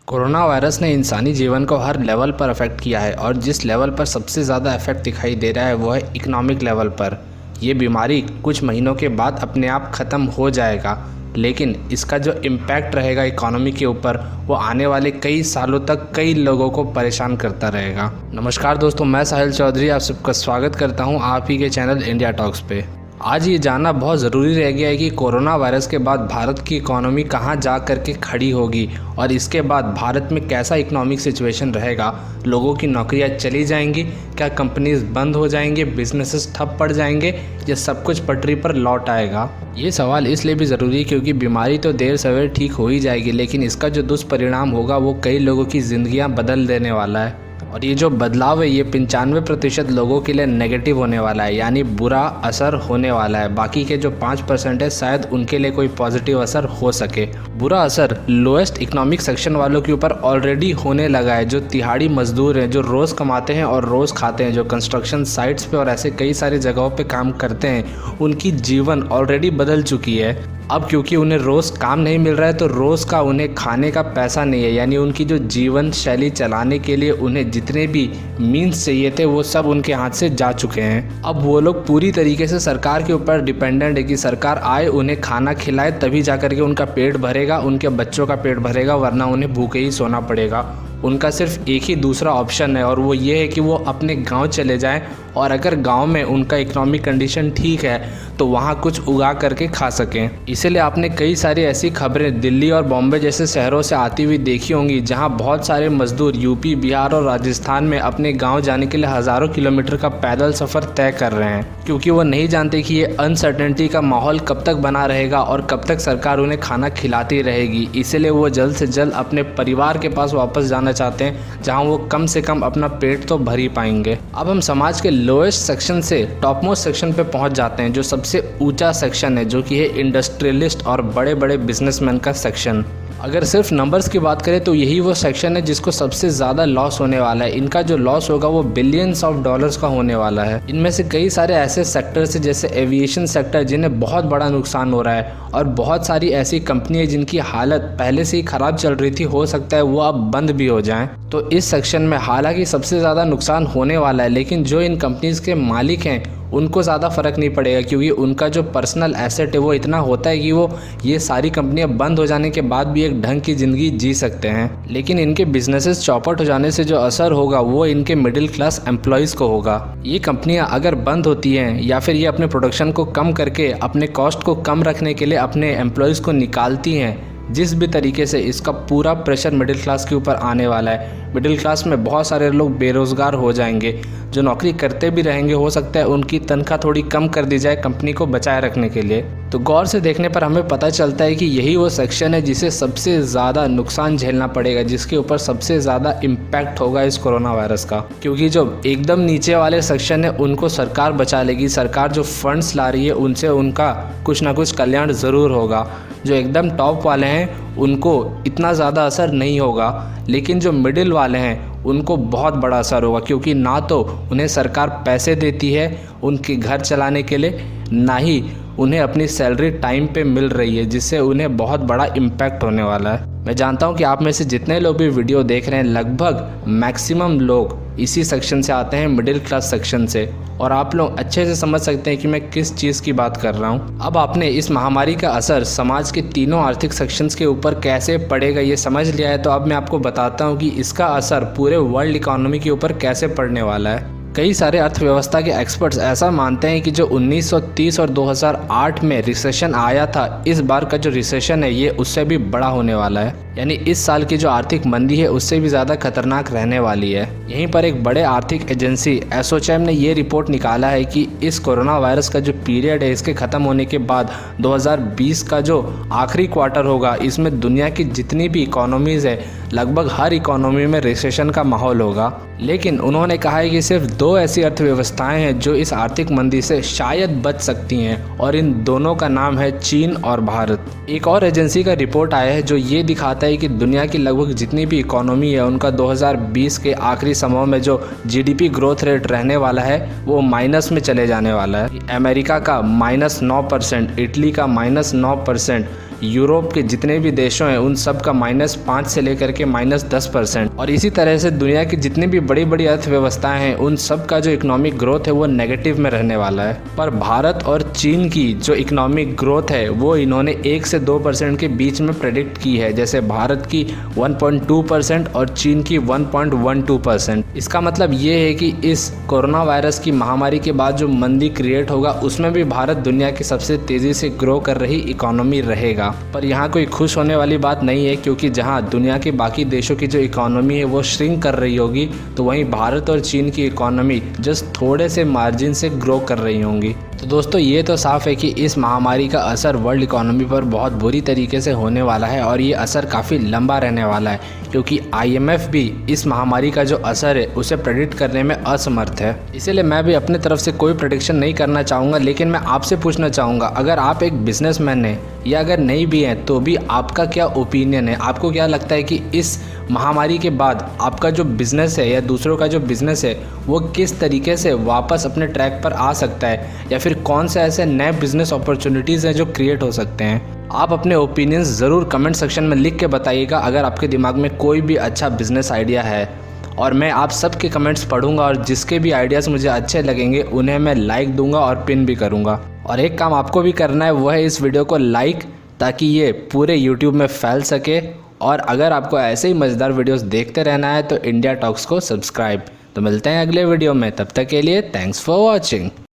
Corona virus ने इंसानी जीवन को हर लेवल पर अफेक्ट किया है और जिस लेवल पर सबसे ज़्यादा इफेक्ट दिखाई दे रहा है वो है इकोनॉमिक लेवल पर। ये बीमारी कुछ महीनों के बाद अपने आप ख़त्म हो जाएगा, लेकिन इसका जो इम्पैक्ट रहेगा इकोनॉमी के ऊपर वो आने वाले कई सालों तक कई लोगों को परेशान करता रहेगा। नमस्कार दोस्तों, मैं साहिल चौधरी आप सबका स्वागत करता हूँ आप ही के चैनल इंडिया टॉक्स पे। आज ये जानना बहुत ज़रूरी रह गया है कि कोरोना वायरस के बाद भारत की इकोनॉमी कहाँ जा कर के खड़ी होगी और इसके बाद भारत में कैसा इकोनॉमिक सिचुएशन रहेगा। लोगों की नौकरियाँ चली जाएंगी, क्या कंपनीज बंद हो जाएंगे, बिजनेसेस ठप पड़ जाएंगे या सब कुछ पटरी पर लौट आएगा। ये सवाल इसलिए भी ज़रूरी है क्योंकि बीमारी तो देर सवेर ठीक हो ही जाएगी, लेकिन इसका जो दुष्परिणाम होगा वो कई लोगों की ज़िंदगियाँ बदल देने वाला है। और ये जो बदलाव है ये 95% लोगों के लिए नेगेटिव होने वाला है, यानी बुरा असर होने वाला है। बाकी के जो 5% है शायद उनके लिए कोई पॉजिटिव असर हो सके। बुरा असर लोएस्ट इकोनॉमिक सेक्शन वालों के ऊपर ऑलरेडी होने लगा है। जो तिहाड़ी मजदूर हैं, जो रोज़ कमाते हैं और रोज़ खाते हैं, जो कंस्ट्रक्शन साइट्स पे और ऐसे कई सारी जगहों पे काम करते हैं, उनकी जीवन ऑलरेडी बदल चुकी है। अब क्योंकि उन्हें रोज़ काम नहीं मिल रहा है तो रोज़ का उन्हें खाने का पैसा नहीं है, यानी उनकी जो जीवन शैली चलाने के लिए उन्हें जितने भी मीन्स चाहिए थे वो सब उनके हाथ से जा चुके हैं। अब वो लोग पूरी तरीके से सरकार के ऊपर डिपेंडेंट है कि सरकार आए, उन्हें खाना खिलाए, तभी जा कर के उनका पेट भरेगा, उनके बच्चों का पेट भरेगा, वरना उन्हें भूखे ही सोना पड़ेगा। उनका सिर्फ एक ही दूसरा ऑप्शन है और वो ये है कि वो अपने गांव चले जाएं और अगर गांव में उनका इकोनॉमिक कंडीशन ठीक है तो वहाँ कुछ उगा करके खा सकें। इसीलिए आपने कई सारी ऐसी खबरें दिल्ली और बॉम्बे जैसे शहरों से आती हुई देखी होंगी जहाँ बहुत सारे मजदूर यूपी, बिहार और राजस्थान में अपने गाँव जाने के लिए हज़ारों किलोमीटर का पैदल सफ़र तय कर रहे हैं, क्योंकि वो नहीं जानते कि ये अनसर्टेनिटी का माहौल कब तक बना रहेगा और कब तक सरकार उन्हें खाना खिलाती रहेगी। इसीलिए वो जल्द से जल्द अपने परिवार के पास वापस जाना चाहते हैं जहां वो कम से कम अपना पेट तो भर ही पाएंगे। अब हम समाज के लोएस्ट सेक्शन से टॉप मोस्ट सेक्शन पे पहुंच जाते हैं, जो सबसे ऊंचा सेक्शन है, जो कि है इंडस्ट्रियलिस्ट और बड़े बड़े बिजनेसमैन का सेक्शन। अगर सिर्फ नंबर्स की बात करें तो यही वो सेक्शन है जिसको सबसे ज़्यादा लॉस होने वाला है। इनका जो लॉस होगा वो बिलियंस ऑफ डॉलर्स का होने वाला है। इनमें से कई सारे ऐसे सेक्टर्स हैं जैसे एविएशन सेक्टर, जिन्हें बहुत बड़ा नुकसान हो रहा है, और बहुत सारी ऐसी कंपनी है जिनकी हालत पहले से ही ख़राब चल रही थी, हो सकता है वो अब बंद भी हो जाएं। तो इस सेक्शन में हालांकि सबसे ज़्यादा नुकसान होने वाला है, लेकिन जो इन कंपनीज़ के मालिक हैं उनको ज़्यादा फ़र्क नहीं पड़ेगा, क्योंकि उनका जो पर्सनल एसेट है वो इतना होता है कि वो ये सारी कंपनियां बंद हो जाने के बाद भी एक ढंग की ज़िंदगी जी सकते हैं। लेकिन इनके बिजनेसेस चौपट हो जाने से जो असर होगा वो इनके मिडिल क्लास एम्प्लॉयज़ को होगा। ये कंपनियां अगर बंद होती हैं या फिर ये अपने प्रोडक्शन को कम करके अपने कॉस्ट को कम रखने के लिए अपने एम्प्लॉयज़ को निकालती हैं, जिस भी तरीके से इसका पूरा प्रेशर मिडिल क्लास के ऊपर आने वाला है। मिडिल क्लास में बहुत सारे लोग बेरोज़गार हो जाएंगे, जो नौकरी करते भी रहेंगे हो सकता है उनकी तनख्वाह थोड़ी कम कर दी जाए कंपनी को बचाए रखने के लिए। तो गौर से देखने पर हमें पता चलता है कि यही वो सेक्शन है जिसे सबसे ज़्यादा नुकसान झेलना पड़ेगा, जिसके ऊपर सबसे ज़्यादा इम्पैक्ट होगा इस कोरोना वायरस का। क्योंकि जो एकदम नीचे वाले सेक्शन है उनको सरकार बचा लेगी, सरकार जो फंड्स ला रही है उनसे उनका कुछ ना कुछ कल्याण ज़रूर होगा। जो एकदम टॉप वाले हैं उनको इतना ज़्यादा असर नहीं होगा, लेकिन जो मिडिल वाले हैं उनको बहुत बड़ा असर होगा, क्योंकि ना तो उन्हें सरकार पैसे देती है उनके घर चलाने के लिए, ना ही उन्हें अपनी सैलरी टाइम पे मिल रही है, जिससे उन्हें बहुत बड़ा इम्पैक्ट होने वाला है। मैं जानता हूं कि आप में से जितने लोग भी वीडियो देख रहे हैं लगभग मैक्सिमम लोग इसी सेक्शन से आते हैं, मिडिल क्लास सेक्शन से, और आप लोग अच्छे से समझ सकते हैं कि मैं किस चीज़ की बात कर रहा हूं। अब आपने इस महामारी का असर समाज के तीनों आर्थिक सेक्शंस के ऊपर कैसे पड़ेगा ये समझ लिया है, तो अब मैं आपको बताता हूं कि इसका असर पूरे वर्ल्ड इकोनॉमी के ऊपर कैसे पड़ने वाला है। कई सारे अर्थव्यवस्था के एक्सपर्ट्स ऐसा मानते हैं कि जो 1930 और 2008 में रिसेशन आया था, इस बार का जो रिसेशन है ये उससे भी बड़ा होने वाला है, यानी इस साल की जो आर्थिक मंदी है उससे भी ज़्यादा खतरनाक रहने वाली है। यहीं पर एक बड़े आर्थिक एजेंसी एसोचैम ने ये रिपोर्ट निकाला है कि इस कोरोना वायरस का जो पीरियड है इसके ख़त्म होने के बाद 2020 का जो आखिरी क्वार्टर होगा, इसमें दुनिया की जितनी भी इकोनॉमीज़ है लगभग हर इकोनॉमी में रिसेशन का माहौल होगा। लेकिन उन्होंने कहा है कि सिर्फ दो ऐसी अर्थव्यवस्थाएं हैं जो इस आर्थिक मंदी से शायद बच सकती हैं, और इन दोनों का नाम है चीन और भारत। एक और एजेंसी का रिपोर्ट आया है जो ये दिखाता है कि दुनिया की लगभग जितनी भी इकोनॉमी है उनका 2020 के आखिरी समय में जो जीडीपी ग्रोथ रेट रहने वाला है वो माइनस में चले जाने वाला है। अमेरिका का -9%, इटली का -9%, यूरोप के जितने भी देशों हैं उन सब का -5 से लेकर के -10%। और इसी तरह से दुनिया की जितनी भी बड़ी बड़ी अर्थव्यवस्थाएं हैं उन सब का जो इकोनॉमिक ग्रोथ है वो नेगेटिव में रहने वाला है। पर भारत और चीन की जो इकोनॉमिक ग्रोथ है वो इन्होंने 1 से 2% के बीच में प्रेडिक्ट की है। जैसे भारत की 1.2% और चीन की 1.12%। इसका मतलब ये है कि इस कोरोना वायरस की महामारी के बाद जो मंदी क्रिएट होगा उसमें भी भारत दुनिया की सबसे तेज़ी से ग्रो कर रही इकोनॉमी रहेगा। पर यहाँ कोई खुश होने वाली बात नहीं है, क्योंकि जहाँ दुनिया के बाकी देशों की जो इकोनॉमी है वो श्रिंक कर रही होगी तो वहीं भारत और चीन की इकोनॉमी जस्ट थोड़े से मार्जिन से ग्रो कर रही होंगी। तो दोस्तों ये तो साफ़ है कि इस महामारी का असर वर्ल्ड इकोनॉमी पर बहुत बुरी तरीके से होने वाला है और ये असर काफ़ी लंबा रहने वाला है, क्योंकि IMF भी इस महामारी का जो असर है उसे प्रेडिक्ट करने में असमर्थ है। इसीलिए मैं भी अपने तरफ से कोई प्रेडिक्शन नहीं करना चाहूँगा, लेकिन मैं आपसे पूछना चाहूँगा, अगर आप एक बिजनेसमैन हैं या अगर नहीं भी हैं तो भी आपका क्या ओपिनियन है? आपको क्या लगता है कि इस महामारी के बाद आपका जो बिज़नेस है या दूसरों का जो बिज़नेस है वो किस तरीके से वापस अपने ट्रैक पर आ सकता है, या फिर कौन से ऐसे नए बिज़नेस अपॉर्चुनिटीज़ हैं जो क्रिएट हो सकते हैं? आप अपने ओपिनियंस ज़रूर कमेंट सेक्शन में लिख के बताइएगा अगर आपके दिमाग में कोई भी अच्छा बिज़नेस आइडिया है, और मैं आप सबके कमेंट्स पढ़ूंगा और जिसके भी आइडियाज़ मुझे अच्छे लगेंगे उन्हें मैं लाइक दूंगा और पिन भी करूंगा। और एक काम आपको भी करना है, वो है इस वीडियो को लाइक, ताकि ये पूरे यूट्यूब में फैल सके। और अगर आपको ऐसे ही मज़ेदार वीडियोस देखते रहना है तो इंडिया टॉक्स को सब्सक्राइब। तो मिलते हैं अगले वीडियो में, तब तक के लिए थैंक्स फॉर वॉचिंग।